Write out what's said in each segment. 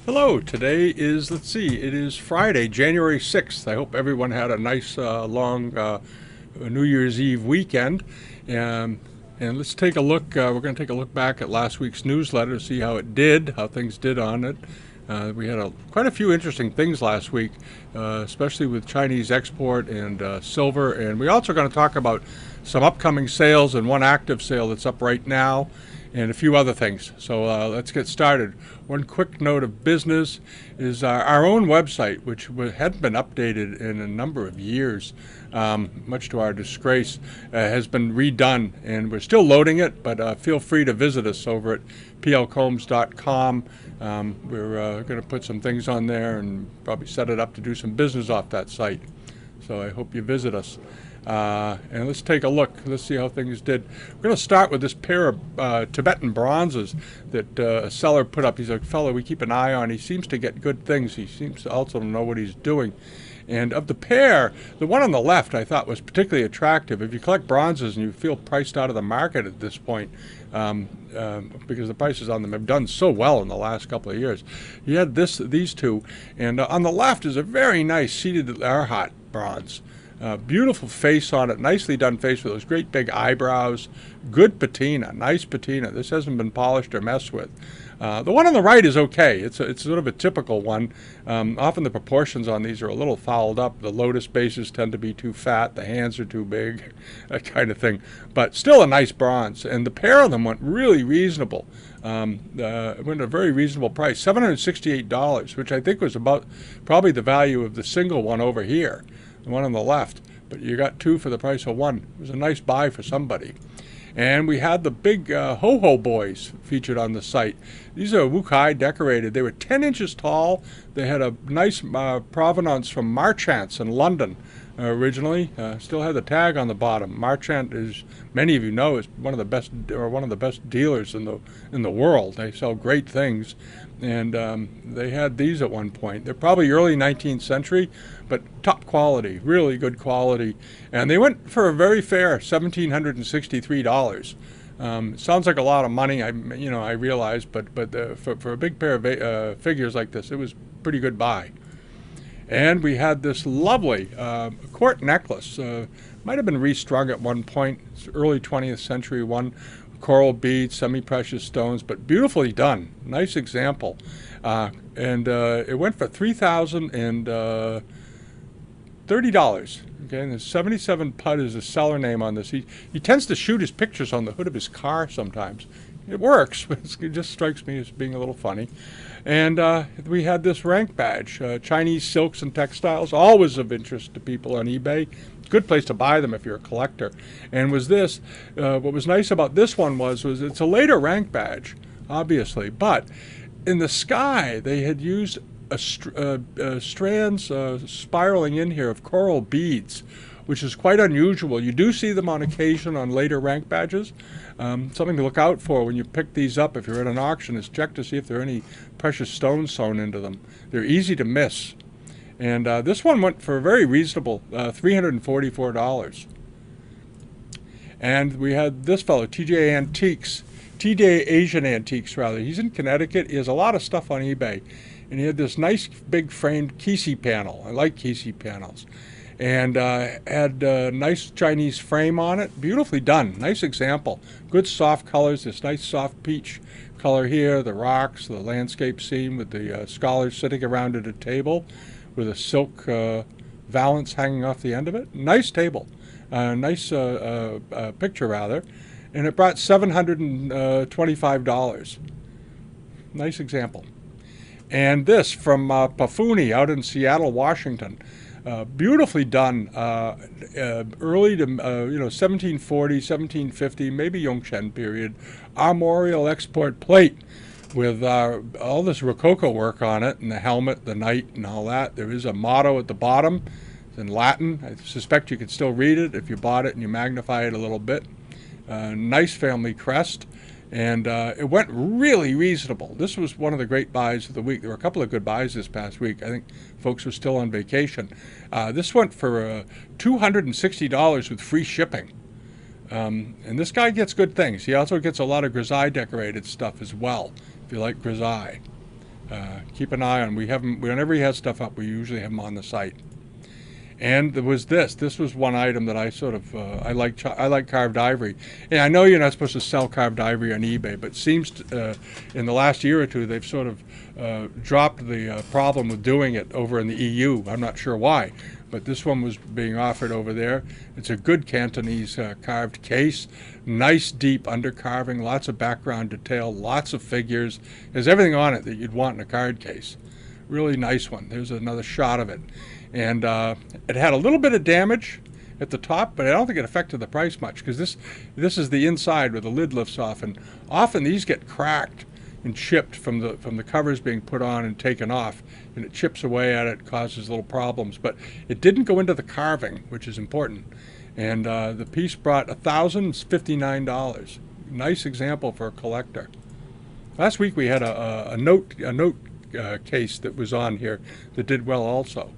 Hello, today is, let's see, it is Friday, January 6th. I hope everyone had a nice long New Year's Eve weekend. Um, and let's take a look. We're going to take a look back at last week's newsletter to see how it did, how things did on it. We had quite a few interesting things last week, especially with Chinese export and silver. And we're also going to talk about some upcoming sales and one active sale that's up right now, and a few other things. So let's get started. One quick note of business is our own website, which hadn't been updated in a number of years, much to our disgrace, has been redone, and we're still loading it, but feel free to visit us over at plcombs.com. We're going to put some things on there and probably set it up to do some business off that site. So I hope you visit us. And let's take a look. Let's see how things did. We're going to start with this pair of Tibetan bronzes that a seller put up. He's a fellow we keep an eye on. He seems to get good things. He seems to also know what he's doing. And of the pair, the one on the left I thought was particularly attractive. If you collect bronzes and you feel priced out of the market at this point, because the prices on them have done so well in the last couple of years, you had these two. And on the left is a very nice seated Arhat bronze. Beautiful face on it, nicely done face with those great big eyebrows, good patina, nice patina. This hasn't been polished or messed with. The one on the right is okay. It's sort of a typical one. Often the proportions on these are a little fouled up. The lotus bases tend to be too fat, the hands are too big, that kind of thing. But still a nice bronze, and the pair of them went really reasonable. Went at a very reasonable price, $768, which I think was about probably the value of the single one over here, the one on the left, but you got two for the price of one. It was a nice buy for somebody. And we had the big ho-ho boys featured on the site. These are Wukai decorated. They were 10 inches tall. They had a nice provenance from Marchants in London originally. Still had the tag on the bottom. Marchant, as many of you know, is one of the best dealers in the world. They sell great things, and they had these at one point. They're probably early 19th century, but top quality, really good quality. And they went for a very fair $1,763. Sounds like a lot of money, I realize, but for a big pair of figures like this, it was a pretty good buy. And we had this lovely court necklace. Might have been restrung at one point. It's early 20th century one. Coral beads, semi-precious stones, but beautifully done. Nice example. And it went for $3,030. Okay, and there's 77 Pud is the seller name on this. He tends to shoot his pictures on the hood of his car sometimes. It works, but it just strikes me as being a little funny. And we had this rank badge, Chinese silks and textiles, always of interest to people on eBay. Good place to buy them if you're a collector. And was this, what was nice about this one was it's a later rank badge, obviously, but in the sky they had used strands spiraling in here of coral beads, which is quite unusual. You do see them on occasion on later rank badges. Something to look out for when you pick these up if you're at an auction is check to see if there are any precious stones sewn into them. They're easy to miss. And this one went for a very reasonable $344. And we had this fellow, TJ Asian Antiques rather. He's in Connecticut. He has a lot of stuff on eBay. And he had this nice big framed Kisi panel. I like Kisi panels. And had a nice Chinese frame on it. Beautifully done. Nice example. Good soft colors. This nice soft peach color here. The rocks, the landscape scene with the scholars sitting around at a table with a silk valance hanging off the end of it. Nice table. Nice picture, rather. And it brought $725. Nice example. And this from Pafuni out in Seattle, Washington. Beautifully done, early to 1740, 1750, maybe Yongchen period, armorial export plate with all this Rococo work on it, and the helmet, the knight, and all that. There is a motto at the bottom. It's in Latin. I suspect you could still read it if you bought it and you magnify it a little bit. Nice family crest. And it went really reasonable. This was one of the great buys of the week. There were a couple of good buys this past week. I think folks were still on vacation. This went for $260 with free shipping. And this guy gets good things. He also gets a lot of grisaille decorated stuff as well, if you like grisaille. keep an eye on. We have them whenever he has stuff up. We usually have them on the site. And there was this. This was one item that I sort of I like carved ivory. And I know you're not supposed to sell carved ivory on eBay, but it seems in the last year or two they've sort of dropped the problem with doing it over in the EU. I'm not sure why, but this one was being offered over there. It's a good Cantonese carved case, nice deep undercarving, lots of background detail, lots of figures. There's everything on it that you'd want in a card case. Really nice one. There's another shot of it. And it had a little bit of damage at the top, but I don't think it affected the price much, because this is the inside where the lid lifts off, and often these get cracked and chipped from the covers being put on and taken off, and it chips away at it, causes little problems. But it didn't go into the carving, which is important. And the piece brought $1,059. Nice example for a collector. Last week we had a note case that was on here that did well also.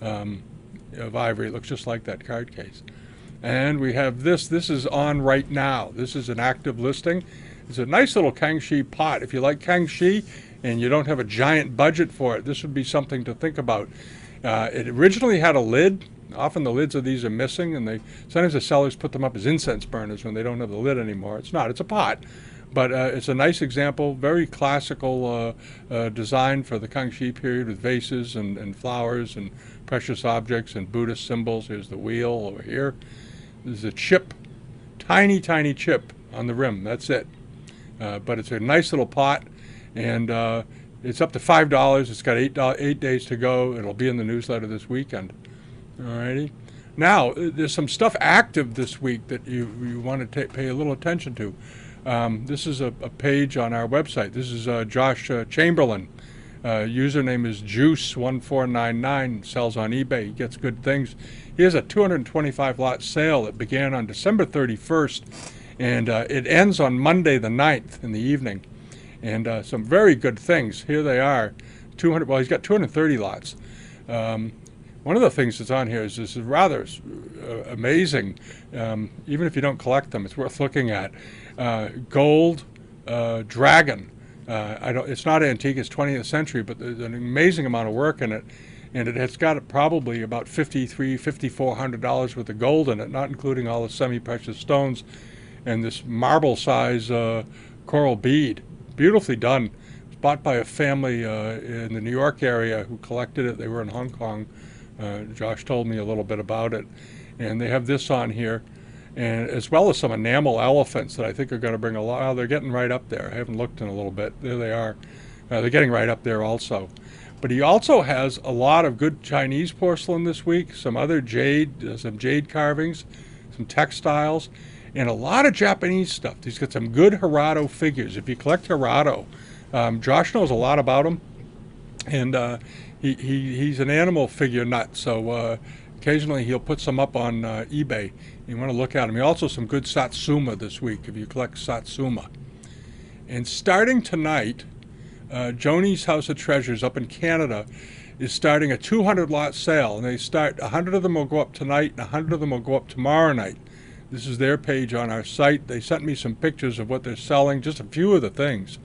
Of ivory. It looks just like that card case. And we have this. This is on right now. This is an active listing. It's a nice little Kangxi pot. If you like Kangxi and you don't have a giant budget for it, this would be something to think about. It originally had a lid. Often the lids of these are missing, and sometimes the sellers put them up as incense burners when they don't have the lid anymore. It's not. It's a pot. But it's a nice example, very classical design for the Kangxi period, with vases and flowers and precious objects and Buddhist symbols. Here's the wheel over here. There's a chip, tiny, tiny chip on the rim. That's it. But it's a nice little pot, and it's up to $5. It's got 8 days to go. It'll be in the newsletter this weekend. Alrighty. Now, there's some stuff active this week that you want to pay a little attention to. This is a page on our website. This is Josh Chamberlain. Username is Juice1499. Sells on eBay. He gets good things. He has a 225 lot sale that began on December 31st, and it ends on Monday the 9th in the evening. And some very good things. Here they are. Well, he's got 230 lots. One of the things that's on here is this is rather amazing. Even if you don't collect them, it's worth looking at. Gold dragon. It's not antique, it's 20th century, but there's an amazing amount of work in it, and it has got probably about $5,400 worth of gold in it, not including all the semi-precious stones, and this marble size coral bead. Beautifully done. It was bought by a family in the New York area who collected it. They were in Hong Kong. Josh told me a little bit about it, and they have this on here, and as well as some enamel elephants that I think are going to bring a lot. They're getting right up there. I haven't looked in a little bit. There they are. They're getting right up there also. But he also has a lot of good Chinese porcelain this week, some other jade carvings, some textiles, and a lot of Japanese stuff. He's got some good Hirado figures. If you collect Hirado, Josh knows a lot about them, and he's an animal figure nut, so occasionally he'll put some up on eBay. You want to look at them. He also some good Satsuma this week if you collect Satsuma. And starting tonight, Joni's House of Treasures up in Canada is starting a 200 lot sale, and they start 100 of them will go up tonight and 100 of them will go up tomorrow night. This is their page on our site. They sent me some pictures of what they're selling, just a few of the things.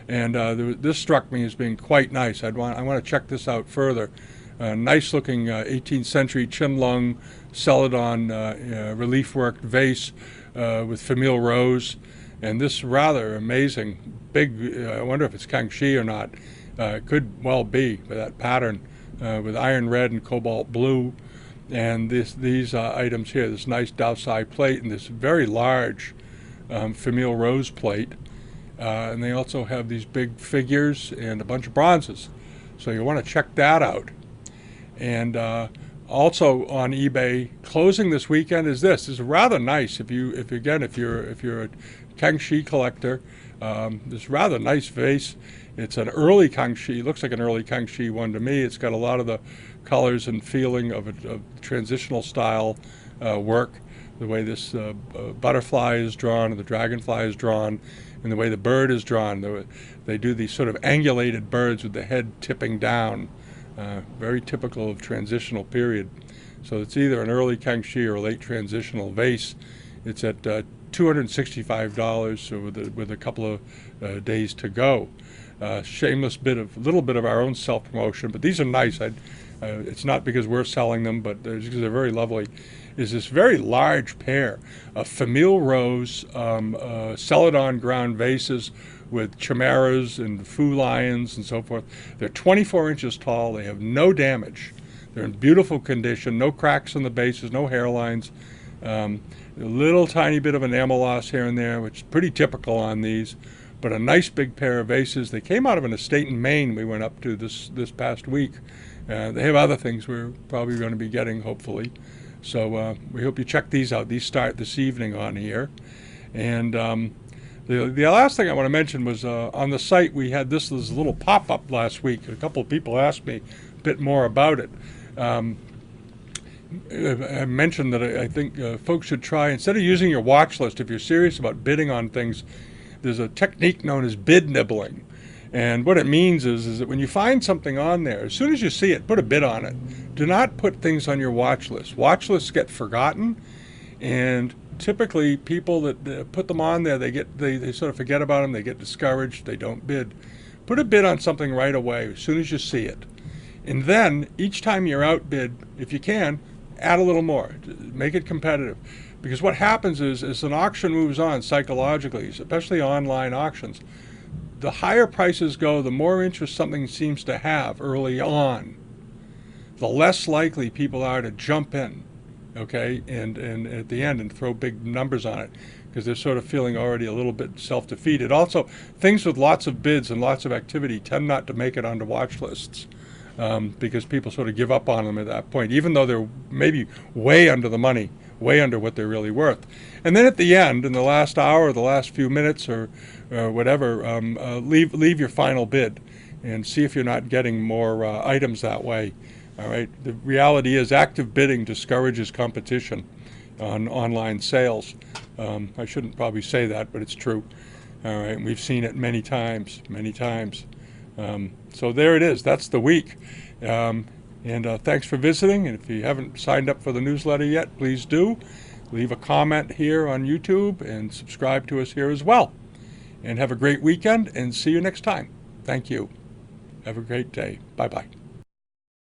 And this struck me as being quite nice. I want to check this out further. Nice looking 18th century Qinlong celadon relief worked vase with famille rose, and this rather amazing big. I wonder if it's Kangxi or not. It could well be with that pattern with iron red and cobalt blue, and these items here. This nice Daosai plate and this very large famille rose plate. And they also have these big figures and a bunch of bronzes, so you want to check that out. And also on eBay, closing this weekend is this. This is rather nice if you're a Kangxi collector. This rather nice vase. It's an early Kangxi. It looks like an early Kangxi one to me. It's got a lot of the colors and feeling of transitional style work. The way this butterfly is drawn and the dragonfly is drawn, and the way the bird is drawn. They do these sort of angulated birds with the head tipping down, very typical of transitional period. So it's either an early Kangxi or a late transitional vase. It's at $265 with a couple of days to go. Shameless little bit of our own self-promotion, but these are nice. It's not because we're selling them, but because they're very lovely. Is this very large pair of Famille Rose celadon ground vases with chimeras and foo lions and so forth. They're 24 inches tall. They have no damage. They're in beautiful condition, no cracks in the bases, no hairlines. A little tiny bit of enamel loss here and there, which is pretty typical on these, but a nice big pair of vases. They came out of an estate in Maine we went up to this past week. They have other things we're probably going to be getting, hopefully. So we hope you check these out. These start this evening on here. And the last thing I want to mention was on the site we had this little pop-up last week. A couple of people asked me a bit more about it. I mentioned that I think folks should try, instead of using your watch list, if you're serious about bidding on things, there's a technique known as bid nibbling. And what it means is that when you find something on there, as soon as you see it, put a bid on it. Do not put things on your watch list. Watch lists get forgotten, and typically people that put them on there, they sort of forget about them, they get discouraged, they don't bid. Put a bid on something right away as soon as you see it. And then each time you're outbid, if you can, add a little more. Make it competitive. Because what happens is, as an auction moves on psychologically, especially online auctions, the higher prices go, the more interest something seems to have early on, the less likely people are to jump in, okay, and at the end and throw big numbers on it, because they're sort of feeling already a little bit self-defeated. Also, things with lots of bids and lots of activity tend not to make it onto watch lists, because people sort of give up on them at that point, even though they're maybe way under the money, way under what they're really worth. And then at the end, in the last hour, or the last few minutes, or whatever, leave your final bid and see if you're not getting more items that way. All right. The reality is, active bidding discourages competition on online sales. I shouldn't probably say that, but it's true. All right. And we've seen it many times, many times. So there it is. That's the week. And thanks for visiting. And if you haven't signed up for the newsletter yet, please do. Leave a comment here on YouTube and subscribe to us here as well. And have a great weekend, and see you next time. Thank you. Have a great day. Bye-bye.